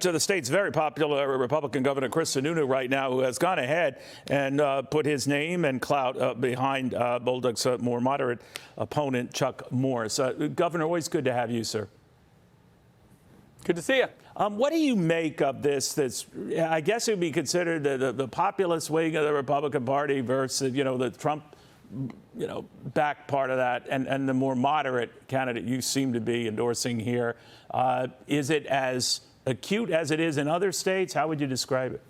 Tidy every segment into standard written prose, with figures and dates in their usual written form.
To the state's very popular Republican Governor Chris Sununu right now, who has gone ahead and put his name and clout behind Bolduc's more moderate opponent, Chuck Morse. Governor, always good to have you, sir. Good to see you. What do you make of this? I guess it would be considered the populist wing of the Republican Party versus, the Trump, back part of that, and the more moderate candidate you seem to be endorsing here. Is it as acute as it is in other states? How would you describe it?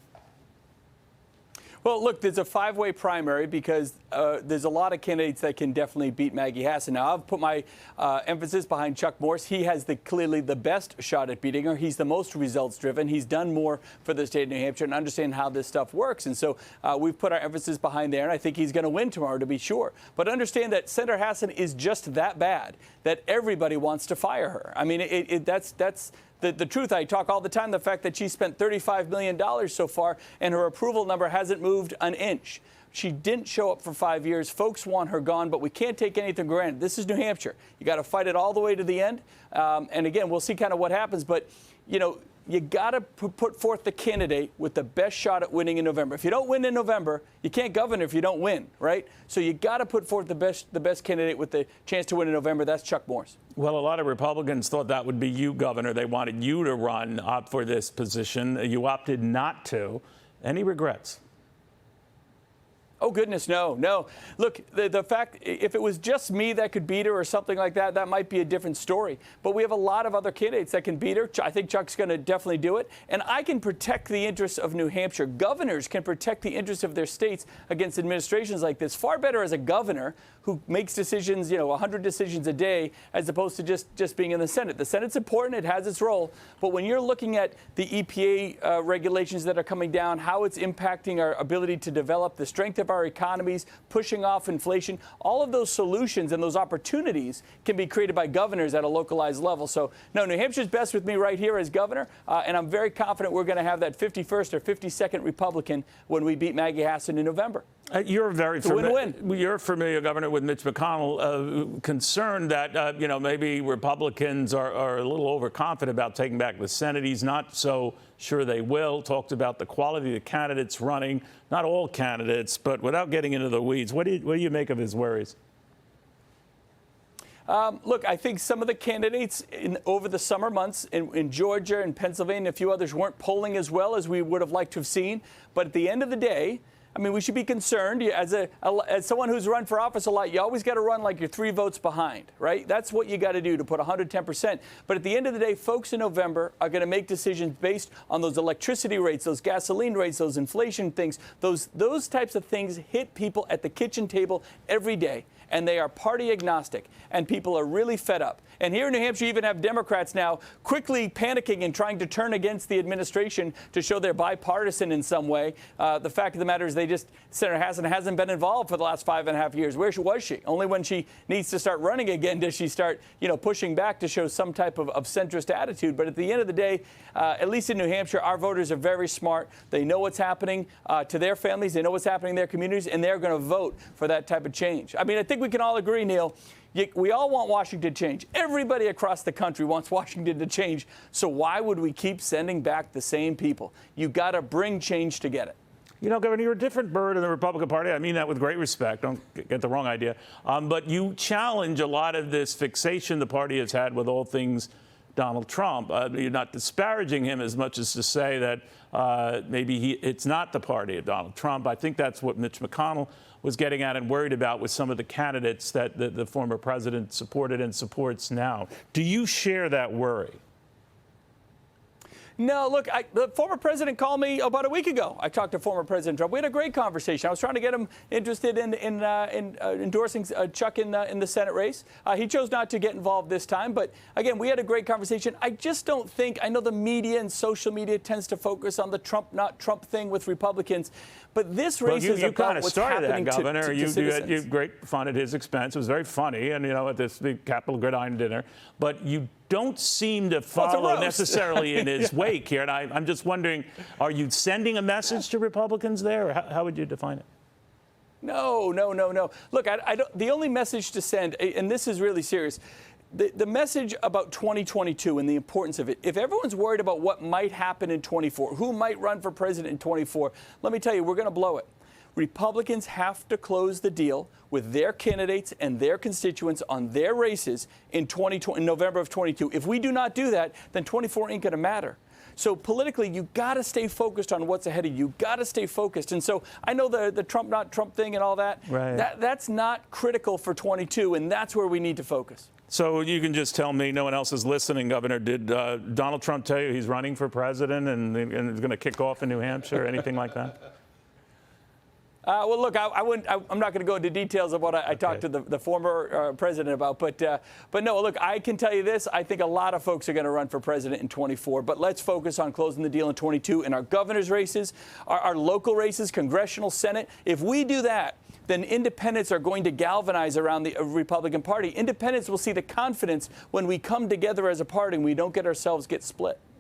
Well, look, there's a five-way primary because there's a lot of candidates that can definitely beat Maggie Hassan. Now, I've put my emphasis behind Chuck Morse. He has clearly the best shot at beating her. He's the most results-driven. He's done more for the state of New Hampshire and understand how this stuff works. And so we've put our emphasis behind there, and I think he's going to win tomorrow, to be sure. But understand that Senator Hassan is just that bad that everybody wants to fire her. I mean, that's the truth. I talk all the time, the fact that she spent $35 million so far and her approval number hasn't moved an inch. She didn't show up for 5 years. Folks want her gone, but we can't take anything for granted. This is New Hampshire. You got to fight it all the way to the end. And again, we'll see kind of what happens. But, you got to put forth the candidate with the best shot at winning in November. If you don't win in November, you can't govern if you don't win, right? So you got to put forth the best candidate with the chance to win in November. That's Chuck Morse. Well, a lot of Republicans thought that would be you, Governor. They wanted you to run up for this position. You opted not to. Any regrets? Oh, goodness, no. Look, the fact, if it was just me that could beat her or something like that, that might be a different story. But we have a lot of other candidates that can beat her. I think Chuck's going to definitely do it. And I can protect the interests of New Hampshire. Governors can protect the interests of their states against administrations like this. Far better as a governor who makes decisions, 100 decisions a day, as opposed to just being in the Senate. The Senate's important. It has its role. But when you're looking at the EPA regulations that are coming down, how it's impacting our ability to develop the strength of our economies, pushing off inflation, all of those solutions and those opportunities can be created by governors at a localized level. So, no, New Hampshire's best with me right here as governor, and I'm very confident we're going to have that 51st or 52nd Republican when we beat Maggie Hassan in November. You're very win-win. You're familiar, Governor, with Mitch McConnell, concerned that, maybe Republicans are a little overconfident about taking back the Senate. He's not so sure they will. Talked about the quality of the candidates running, not all candidates, but without getting into the weeds, what do you make of his worries? Look, I think some of the candidates over the summer months in Georgia and Pennsylvania and a few others weren't polling as well as we would have liked to have seen. But at the end of the day, I mean, we should be concerned. As someone who's run for office a lot, you always got to run like you're 3 votes behind, right? That's what you got to do to put 110%. But at the end of the day, folks in November are going to make decisions based on those electricity rates, those gasoline rates, those inflation things. Those types of things hit people at the kitchen table every day. And they are party agnostic, and people are really fed up. And here in New Hampshire, you even have Democrats now quickly panicking and trying to turn against the administration to show they're bipartisan in some way. The fact of the matter is Senator Hassan hasn't been involved for the last 5.5 years. Where was she? Only when she needs to start running again does she start, pushing back to show some type of centrist attitude. But at the end of the day, at least in New Hampshire, our voters are very smart. They know what's happening to their families. They know what's happening in their communities, and they're going to vote for that type of change. I mean, I think we can all agree, Neil, we all want Washington to change. Everybody across the country wants Washington to change. So why would we keep sending back the same people? You got to bring change to get it. Governor, you're a different bird in the Republican Party. I mean that with great respect. Don't get the wrong idea. But you challenge a lot of this fixation the party has had with all things Donald Trump. You're not disparaging him as much as to say that maybe it's not the party of Donald Trump. I think that's what Mitch McConnell was getting at and worried about with some of the candidates that the former president supported and supports now. Do you share that worry? No, look, the former president called me about a week ago. I talked to former President Trump. We had a great conversation. I was trying to get him interested in endorsing Chuck in the Senate race. He chose not to get involved this time. But, again, we had a great conversation. I just don't think – I know the media and social media tends to focus on the Trump, not Trump thing with Republicans. But this race is about what's happening to citizens. Well, you kind of started that, Governor. You had great fun at his expense. It was very funny, and, at this big Capitol Gridiron dinner. But you don't seem to follow necessarily in his wake here. And I'm just wondering, are you sending a message to Republicans there? Or how would you define it? No. Look, I don't, the only message to send, and this is really serious, the message about 2022 and the importance of it, if everyone's worried about what might happen in 24, who might run for president in 24, let me tell you, we're going to blow it. Republicans have to close the deal with their candidates and their constituents on their races in November of 22. If we do not do that, then 24 ain't going to matter. So politically, you got to stay focused on what's ahead of you. You got to stay focused. And so I know the Trump, not Trump thing and all that. Right. That's not critical for 22, and that's where we need to focus. So you can just tell me, no one else is listening, Governor, did Donald Trump tell you he's running for president and is going to kick off in New Hampshire or anything like that? Well, look, I'm not going to go into details of what I talked to the former president about, but no, look, I can tell you this. I think a lot of folks are going to run for president in 24, but let's focus on closing the deal in 22 in our governor's races, our local races, congressional, Senate. If we do that, then independents are going to galvanize around the Republican Party. Independents will see the confidence when we come together as a party and we don't get split.